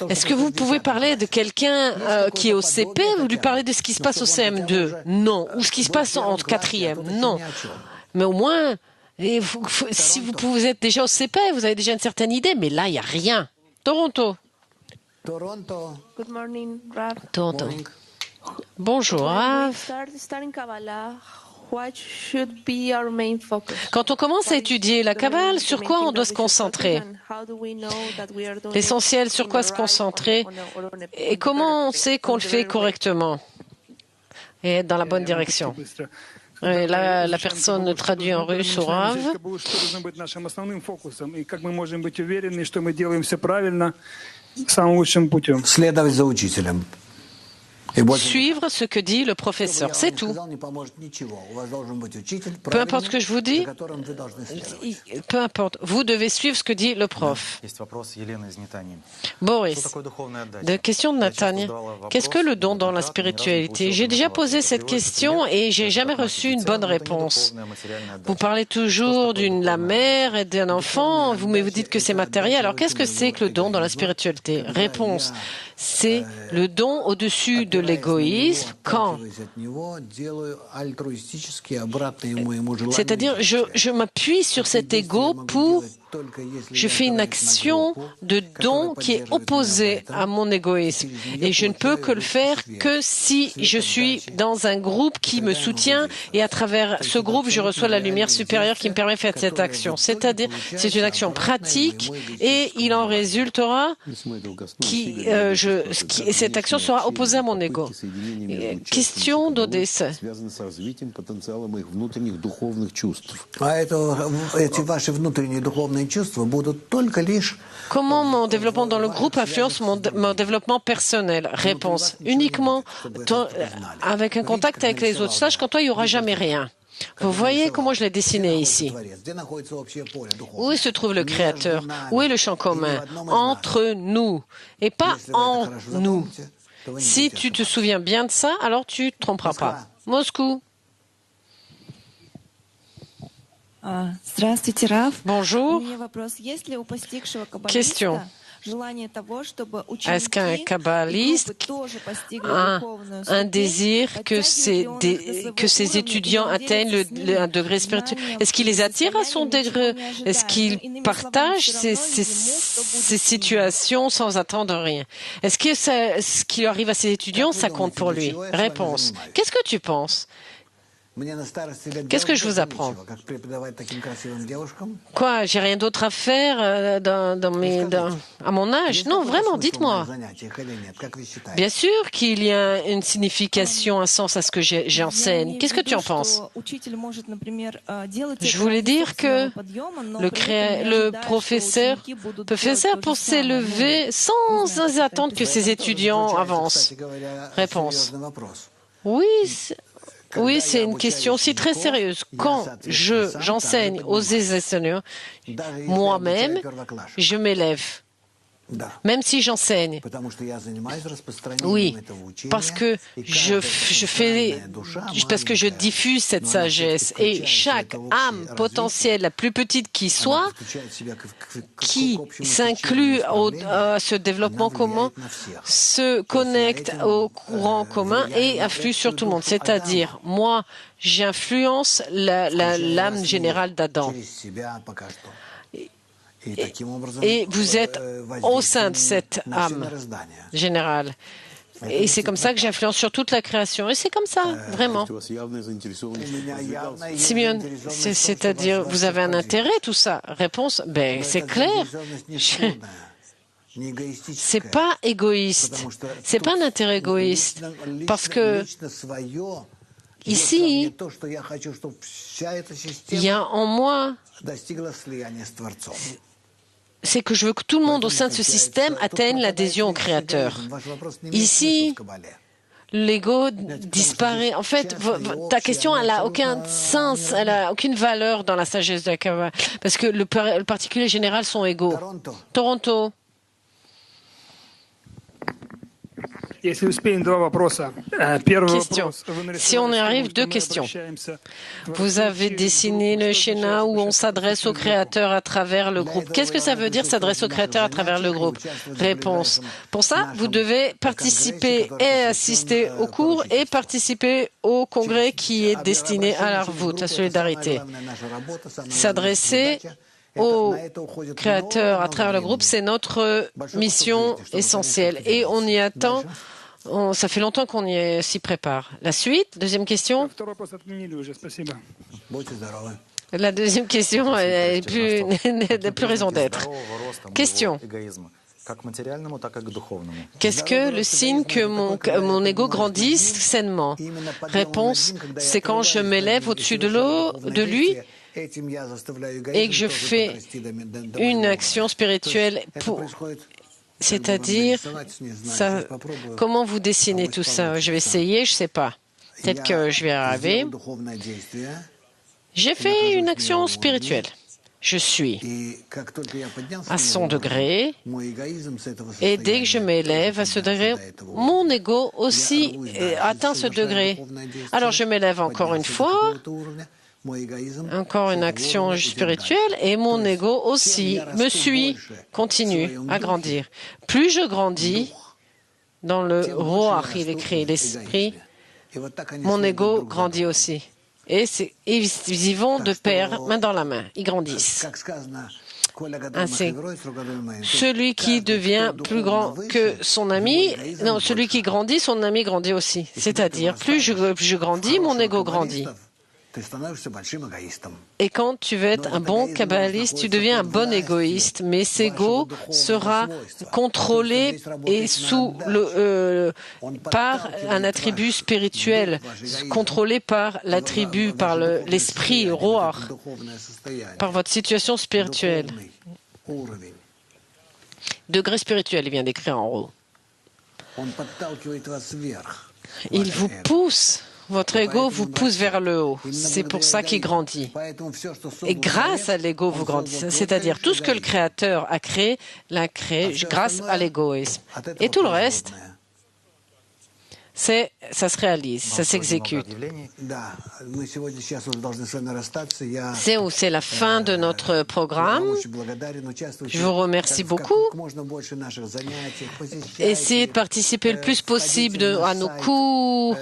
Est-ce que vous pouvez parler de quelqu'un qui est au CP? Vous lui parlez de ce qui se passe au CM2? Non. Ou ce qui se passe en 4e? Non. Mais au moins... si vous êtes déjà au CP, vous avez déjà une certaine idée, mais là, il n'y a rien. Toronto.
Good morning, Rav.
Toronto. Bonjour, Rav. Quand on commence à étudier la Kabbale, sur quoi on doit se concentrer? L'essentiel, sur quoi se concentrer? Et comment on sait qu'on le fait correctement et dans la bonne direction? Et là, la personne traduit en russe au Rav. Suivre ce que dit le professeur, c'est tout. Peu importe ce que je vous dis, peu importe, vous devez suivre ce que dit le prof. Boris, de question de Nathalie. Qu'est-ce que le don dans la spiritualité? J'ai déjà posé cette question et j'ai jamais reçu une bonne réponse. Vous parlez toujours la mère et d'un enfant, mais vous dites que c'est matériel. Alors qu'est-ce que c'est que le don dans la spiritualité? Réponse. C'est le don au-dessus de l'égoïsme quand, c'est-à-dire je m'appuie sur cet ego je fais une action de don qui est opposée à mon égoïsme. Et je ne peux que le faire que si je suis dans un groupe qui me soutient et à travers ce groupe, je reçois la lumière supérieure qui me permet de faire cette action. C'est-à-dire, c'est une action pratique et il en résultera cette action sera opposée à mon ego. Question d'Odessa. Comment mon développement dans le groupe influence mon développement personnel? Réponse. Uniquement avec un contact avec les autres. Sache qu'en toi, il n'y aura jamais rien. Vous voyez comment je l'ai dessiné ici? Où se trouve le Créateur? Où est le champ commun? Entre nous et pas en nous. Si tu te souviens bien de ça, alors tu ne te tromperas pas. Moscou. Bonjour. Question. Est-ce qu'un kabbaliste a un désir que ses étudiants atteignent un degré spirituel? Est-ce qu'il les attire à son degré? Est-ce qu'il partage ces situations sans attendre rien? Est-ce que ce qui arrive à ses étudiants, ça compte pour lui? Réponse. Qu'est-ce que tu penses? Qu'est-ce que je vous apprends? Quoi, j'ai rien d'autre à faire à mon âge? Non, vraiment, dites-moi. Bien sûr qu'il y a une signification, un sens à ce que j'enseigne. Qu'est-ce que tu en penses? Je voulais dire que le professeur peut faire ça pour s'élever sans attendre que ses étudiants avancent. Réponse. Oui, c'est une question aussi très sérieuse. Quand j'enseigne aux enseignants, moi-même, je m'élève. Même si j'enseigne. Oui, parce que parce que je diffuse cette sagesse et chaque âme potentielle, la plus petite qui soit, qui s'inclut à ce développement commun, se connecte au courant commun et influe sur tout le monde. C'est-à-dire, moi, j'influence l'âme générale d'Adam. Et vous êtes au sein de cette âme générale. Et c'est comme ça que j'influence sur toute la création. Et c'est comme ça, vraiment. Simeon, c'est-à-dire, vous avez un intérêt, tout ça? Réponse, c'est clair. C'est pas égoïste. C'est pas un intérêt égoïste. Parce que ici, il y a en moi, c'est que je veux que tout le monde au sein de ce système atteigne l'adhésion au Créateur. Ici, l'ego disparaît. En fait, ta question, elle n'a aucun sens, elle n'a aucune valeur dans la sagesse de la Kabbalah, parce que le particulier général sont égaux. Toronto. Question. Si on y arrive, 2 questions. Vous avez dessiné le schéma où on s'adresse au Créateur à travers le groupe. Qu'est-ce que ça veut dire s'adresse au Créateur à travers le groupe? Réponse. Pour ça, vous devez participer et assister au cours et participer au congrès qui est destiné à la voûte, la solidarité. S'adresser au Créateur à travers le groupe, c'est notre mission essentielle. Et on y attend. Ça fait longtemps qu'on s'y prépare. La suite, deuxième question. La deuxième question n'a plus raison d'être. Question. Qu'est-ce que le signe que mon ego grandisse sainement? Réponse, c'est quand je m'élève au-dessus de lui et que je fais une action spirituelle c'est-à-dire, comment vous dessinez tout ça? Je vais essayer, je ne sais pas. Peut-être que je vais arriver. J'ai fait une action spirituelle. Je suis à son degré, et dès que je m'élève à ce degré, mon ego aussi atteint ce degré. Alors je m'élève encore une fois, encore une action spirituelle, et mon ego aussi me suit, continue à grandir. Plus je grandis, dans le Roach, il écrit l'esprit, mon ego grandit aussi. Et ils vont de pair, main dans la main, ils grandissent. Ainsi, celui qui devient plus grand que son ami, non, celui qui grandit, son ami grandit aussi. C'est-à-dire, plus je grandis, mon ego grandit. Et quand tu veux être un bon kabbaliste, tu deviens un bon égoïste, mais cet ego sera contrôlé et par un attribut spirituel, contrôlé par l'attribut, par l'esprit, Roach, par votre situation spirituelle. Degré spirituel, il vient d'écrire en haut. Il vous pousse. Votre ego vous pousse vers le haut. C'est pour ça qu'il grandit. Et grâce à l'ego, vous grandissez. C'est-à-dire, tout ce que le Créateur a créé, l'a créé grâce à l'égoïsme. Et tout le reste, ça se réalise, ça s'exécute. C'est la fin de notre programme. Je vous remercie beaucoup. Essayez de participer le plus possible à nos cours,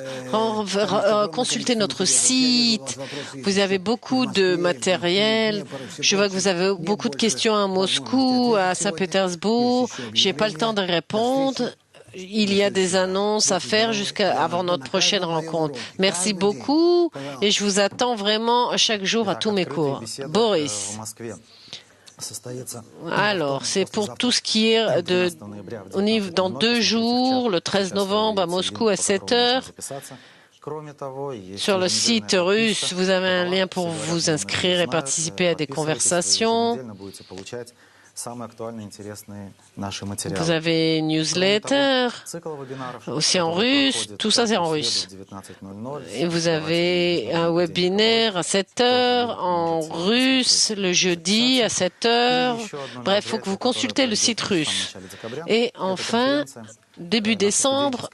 consultez notre site. Vous avez beaucoup de matériel. Je vois que vous avez beaucoup de questions à Moscou, à Saint-Pétersbourg. Je n'ai pas le temps de répondre. il y a des annonces à faire avant notre prochaine rencontre. Merci beaucoup et je vous attends vraiment chaque jour à tous mes cours. Boris. Alors, c'est pour tout ce qui est dans 2 jours, le 13 novembre à Moscou à 7 heures. Sur le site russe, vous avez un lien pour vous inscrire et participer à des conversations. Vous avez une newsletter, aussi en russe, tout ça c'est en russe. Et vous avez un webinaire à 7 heures, en russe, le jeudi à 7 heures. Bref, il faut que vous consultez le site russe. Et enfin, début décembre,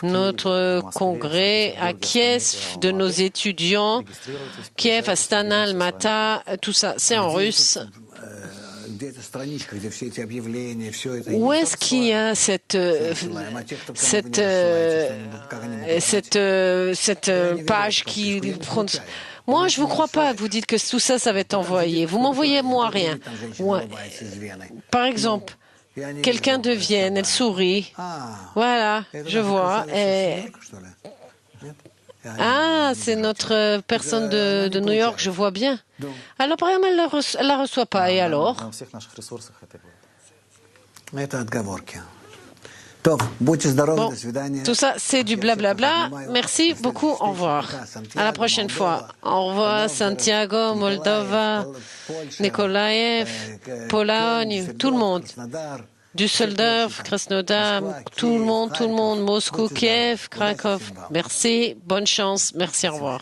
notre congrès à Kiev de nos étudiants, Kiev, Astana, Almata, tout ça, c'est en russe. Où est-ce qu'il y a cette page qui... Moi, je ne vous crois pas. Vous dites que tout ça, ça va être envoyé. Vous m'envoyez moi rien. Ouais. Par exemple, quelqu'un de Vienne, elle sourit. Voilà, je vois. Ah, c'est notre personne de New York, je vois bien. Alors, par exemple, elle ne la reçoit pas. Et alors? Bon, tout ça, c'est du blablabla. Merci beaucoup. Au revoir. À la prochaine fois. Au revoir, Santiago, Moldova, Nikolaev, Pologne, tout le monde. Düsseldorf, Krasnodar, tout le monde, Moscou, Kiev, Krakow. Merci, bonne chance, merci, au revoir.